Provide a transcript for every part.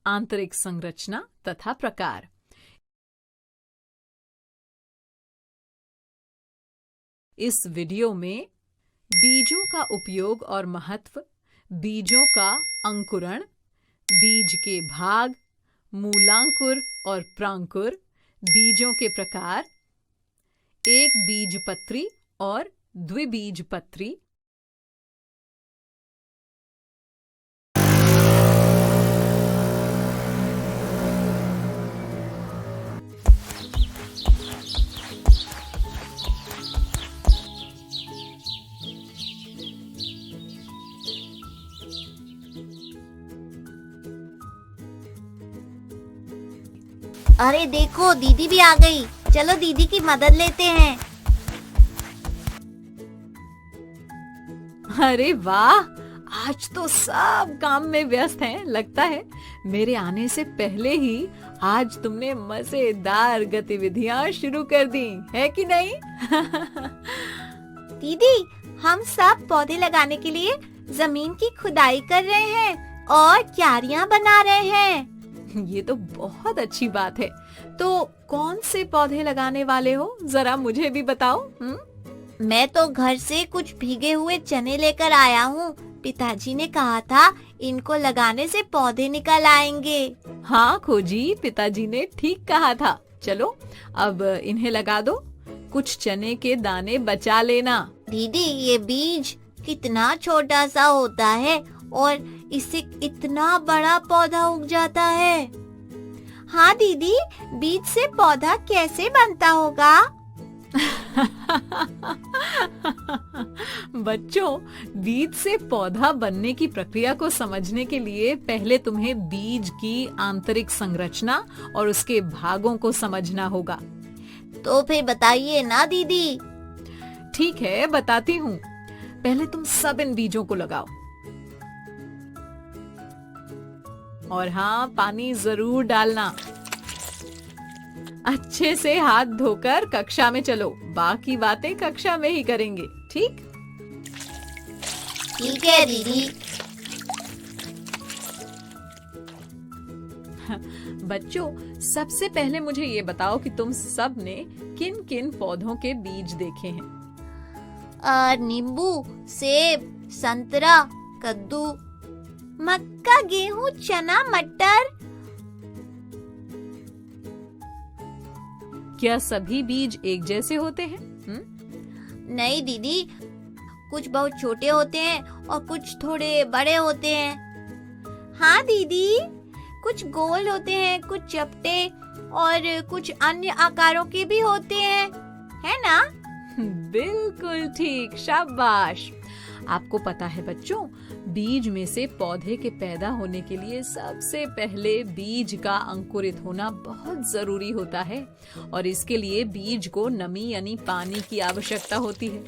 आंतरिक संरचना तथा प्रकार। इस वीडियो में बीजों का उपयोग और महत्व, बीजों का अंकुरण, बीज के भाग, मूलांकुर और प्रांकुर, बीजों के प्रकार, एक बीजपत्री और द्विबीजपत्री, अरे देखो, दीदी भी आ गई। चलो दीदी की मदद लेते हैं। अरे वाह, आज तो सब काम में व्यस्त हैं। लगता है मेरे आने से पहले ही आज तुमने मजेदार गतिविधियां शुरू कर दी, है कि नहीं? दीदी, हम सब पौधे लगाने के लिए जमीन की खुदाई कर रहे हैं और क्यारियां बना रहे हैं। ये तो बहुत अच्छी बात है। तो कौन से पौधे लगाने वाले हो, जरा मुझे भी बताओ। मैं तो घर से कुछ भीगे हुए चने लेकर आया हूँ। पिताजी ने कहा था इनको लगाने से पौधे निकल आएंगे। हाँ खोजी, पिताजी ने ठीक कहा था। चलो अब इन्हें लगा दो। कुछ चने के दाने बचा लेना। दीदी, ये बीज कितना छोटा सा होता है और इससे इतना बड़ा पौधा उग जाता है। हाँ दीदी, बीज से पौधा कैसे बनता होगा? बच्चों, बीज से पौधा बनने की प्रक्रिया को समझने के लिए पहले तुम्हें बीज की आंतरिक संरचना और उसके भागों को समझना होगा। तो फिर बताइए ना दीदी। ठीक है, बताती हूँ। पहले तुम सब इन बीजों को लगाओ। और हाँ, पानी जरूर डालना। अच्छे से हाथ धोकर कक्षा में चलो। बाकी बातें कक्षा में ही करेंगे, ठीक? ठीक है दीदी। बच्चों, सबसे पहले मुझे ये बताओ कि तुम सब ने किन किन पौधों के बीज देखे हैं? नींबू, सेब, संतरा, कद्दू, मक्का, गेहूं, चना, मटर। क्या सभी बीज एक जैसे होते हैं? नहीं दीदी, कुछ बहुत छोटे होते हैं और कुछ थोड़े बड़े होते हैं। हाँ दीदी, कुछ गोल होते हैं, कुछ चपटे और कुछ अन्य आकारों के भी होते हैं, है ना? बिल्कुल ठीक, शाबाश। आपको पता है बच्चों, बीज में से पौधे के पैदा होने के लिए सबसे पहले बीज का अंकुरित होना बहुत जरूरी होता है और इसके लिए बीज को नमी यानी पानी की आवश्यकता होती है।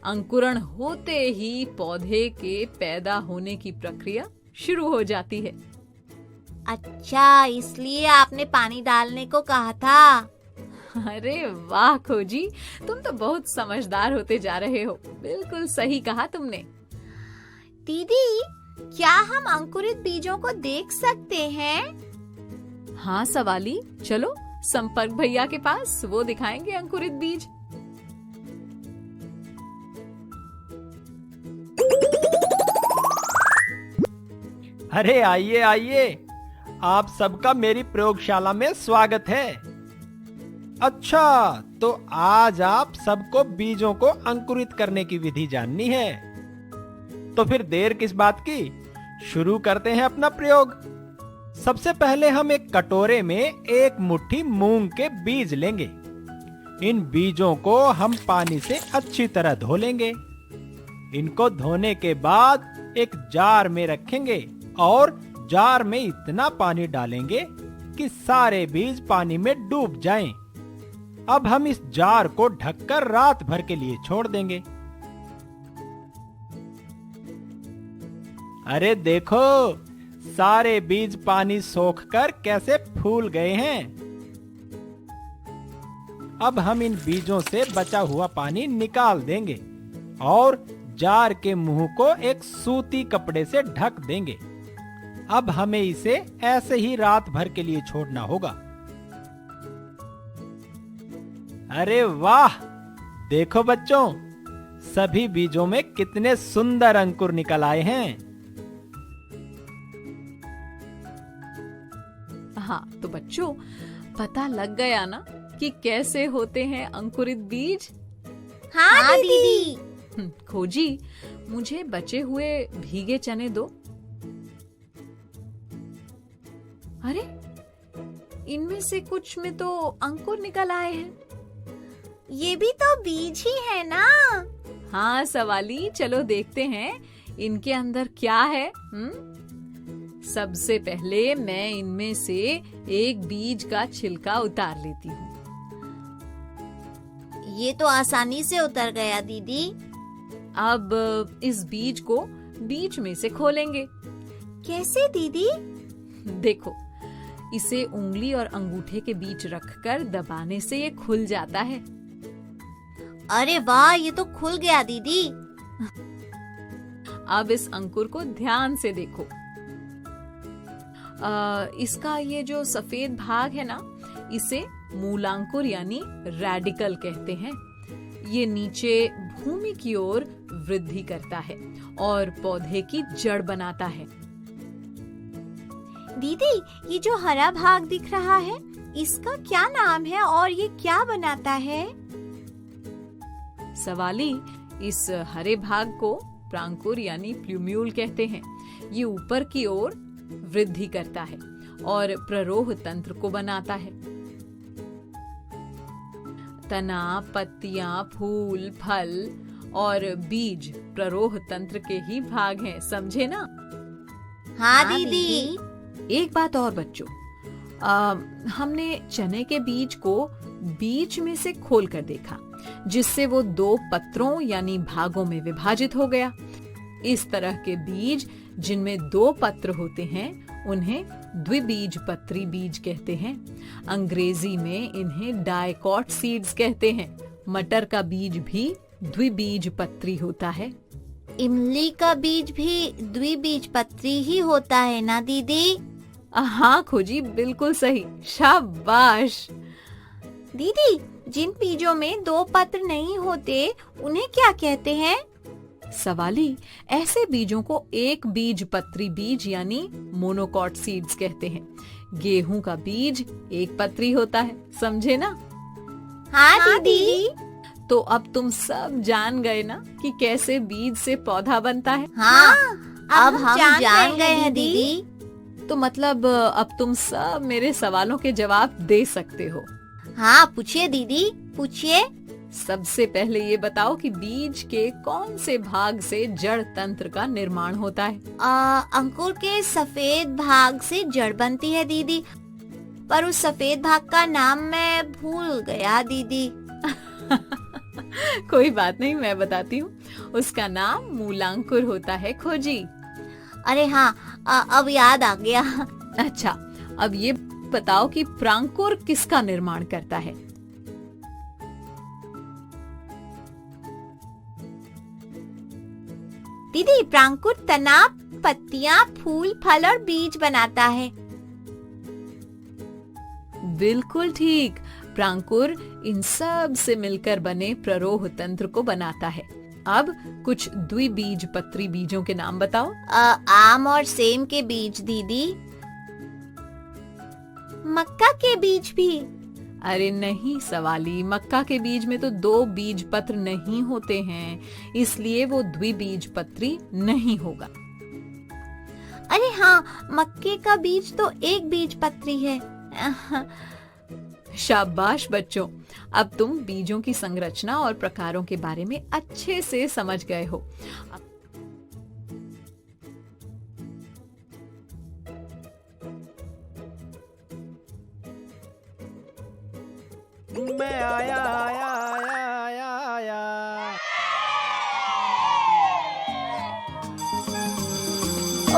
अंकुरण होते ही पौधे के पैदा होने की प्रक्रिया शुरू हो जाती है। अच्छा, इसलिए आपने पानी डालने को कहा था। अरे वाह खोजी, तुम तो बहुत समझदार होते जा रहे हो। बिल्कुल सही कहा तुमने। दीदी, क्या हम अंकुरित बीजों को देख सकते हैं? हाँ सवाली, चलो संपर्क भैया के पास, वो दिखाएंगे अंकुरित बीज। अरे आइए आइए, आप सबका मेरी प्रयोगशाला में स्वागत है। अच्छा, तो आज आप सबको बीजों को अंकुरित करने की विधि जाननी है। तो फिर देर किस बात की, शुरू करते हैं अपना प्रयोग। सबसे पहले हम एक कटोरे में एक मुट्ठी मूंग के बीज लेंगे। इन बीजों को हम पानी से अच्छी तरह धो लेंगे। इनको धोने के बाद एक जार में रखेंगे और जार में इतना पानी डालेंगे कि सारे बीज पानी में डूब जाएं। अब हम इस जार को ढककर रात भर के लिए छोड़ देंगे। अरे देखो, सारे बीज पानी सोखकर कैसे फूल गए हैं। अब हम इन बीजों से बचा हुआ पानी निकाल देंगे और जार के मुंह को एक सूती कपड़े से ढक देंगे। अब हमें इसे ऐसे ही रात भर के लिए छोड़ना होगा। अरे वाह, देखो बच्चों, सभी बीजों में कितने सुंदर अंकुर निकल आए हैं। हाँ, तो बच्चों पता लग गया ना कि कैसे होते हैं अंकुरित बीज? हाँ दीदी। खोजी, मुझे बचे हुए भीगे चने दो। अरे, इनमें से कुछ में तो अंकुर निकल आए हैं। ये भी तो बीज ही है ना? हाँ सवाली, चलो देखते हैं इनके अंदर क्या है। सबसे पहले मैं इनमें से एक बीज का छिलका उतार लेती हूँ। ये तो आसानी से उतर गया दीदी। अब इस बीज को बीच में से खोलेंगे। कैसे दीदी? देखो, इसे उंगली और अंगूठे के बीच रखकर दबाने से ये खुल जाता है। अरे वाह, ये तो खुल गया दीदी। अब इस अंकुर को ध्यान से देखो। इसका ये जो सफेद भाग है ना, इसे मूलांकुर यानी रेडिकल कहते हैं। ये नीचे भूमि की ओर वृद्धि करता है और पौधे की जड़ बनाता है। दीदी, ये जो हरा भाग दिख रहा है, इसका क्या नाम है और ये क्या बनाता है? सवाली, इस हरे भाग को प्रांकुर यानी प्लूम्यूल कहते हैं। ये ऊपर की ओर वृद्धि करता है और प्ररोह तंत्र को बनाता है। तना, पत्तियां, फूल, फल और बीज प्ररोह तंत्र के ही भाग हैं, समझे ना? हाँ दीदी। एक बात और बच्चों, हमने चने के बीज को बीच में से खोल कर देखा, जिससे वो दो पत्रों यानी भागों में विभाजित हो गया। इस तरह के बीज जिनमें दो पत्र होते हैं, उन्हें द्विबीजपत्री बीज कहते हैं। अंग्रेजी में इन्हें डायकॉट सीड्स कहते हैं। मटर का बीज भी द्विबीजपत्री होता है। इमली का बीज भी द्विबीजपत्री ही होता है ना दीदी? हाँ खोजी, बिल्कुल सही, शाबाश। दीदी, जिन बीजों में दो पत्र नहीं होते, उन्हें क्या कहते हैं? सवाली, ऐसे बीजों को एक बीजपत्री बीज यानी मोनोकॉट सीड्स कहते हैं। गेहूं का बीज एक पत्री होता है, समझे ना? हाँ दीदी। तो अब तुम सब जान गए ना कि कैसे बीज से पौधा बनता है? हाँ, अब हम जान गए हैं दीदी। तो मतलब अब तुम सब मेरे सवालों के जवाब दे सकते हो। हाँ, पूछिए दीदी, पूछिए। सबसे पहले ये बताओ कि बीज के कौन से भाग से जड़ तंत्र का निर्माण होता है? अंकुर के सफेद भाग से जड़ बनती है दीदी, पर उस सफेद भाग का नाम मैं भूल गया दीदी। कोई बात नहीं, मैं बताती हूँ। उसका नाम मूलांकुर होता है खोजी। अरे हाँ, अब याद आ गया। अच्छा, अब ये बताओ कि प्रांकुर किसका निर्माण करता है? दीदी, प्रांकुर तना, पत्तियां, फूल, फल और बीज बनाता है। बिल्कुल ठीक, प्रांकुर इन सब से मिलकर बने प्ररोह तंत्र को बनाता है। अब कुछ द्विबीजपत्री बीजों के नाम बताओ। आम और सेम के बीज दीदी। मक्का के बीज भी। अरे नहीं सवाली, मक्का के बीज में तो दो बीज पत्र नहीं होते हैं, इसलिए वो द्विबीजपत्री नहीं होगा। अरे हाँ, मक्के का बीज तो एक बीजपत्री है। शाबाश बच्चों, अब तुम बीजों की संरचना और प्रकारों के बारे में अच्छे से समझ गए हो। मैं आया आया आया आया आया।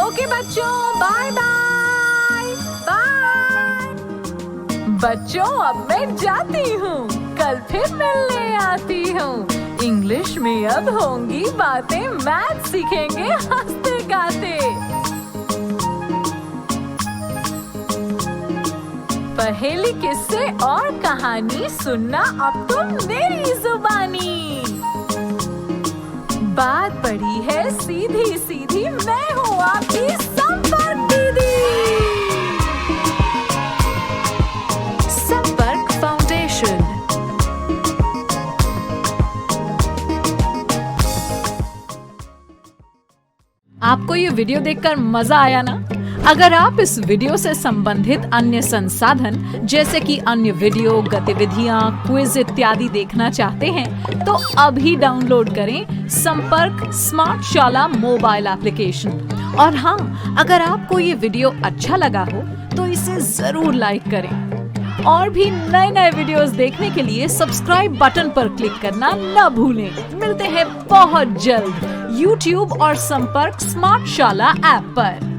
ओके बच्चों, बाय बाय बाय। बच्चों, अब मैं जाती हूँ, कल फिर मिलने आती हूँ। इंग्लिश में अब होंगी बातें, मैथ सीखेंगे हंसते गाते। पहेली, किस्से और कहानी सुनना अब तुम मेरी जुबानी। बात पड़ी है सीधी सीधी, मैं हूँ आपकी संपर्क दीदी। संपर्क फाउंडेशन। आपको ये वीडियो देखकर मजा आया ना? अगर आप इस वीडियो से संबंधित अन्य संसाधन जैसे कि अन्य वीडियो, गतिविधियां, क्विज इत्यादि देखना चाहते हैं तो अभी डाउनलोड करें संपर्क स्मार्ट शाला मोबाइल एप्लीकेशन। और हाँ, अगर आपको ये वीडियो अच्छा लगा हो तो इसे जरूर लाइक करें। और भी नए नए वीडियोस देखने के लिए सब्सक्राइब बटन पर क्लिक करना न भूलें। मिलते हैं बहुत जल्द YouTube और संपर्क स्मार्ट शाला ऐप पर।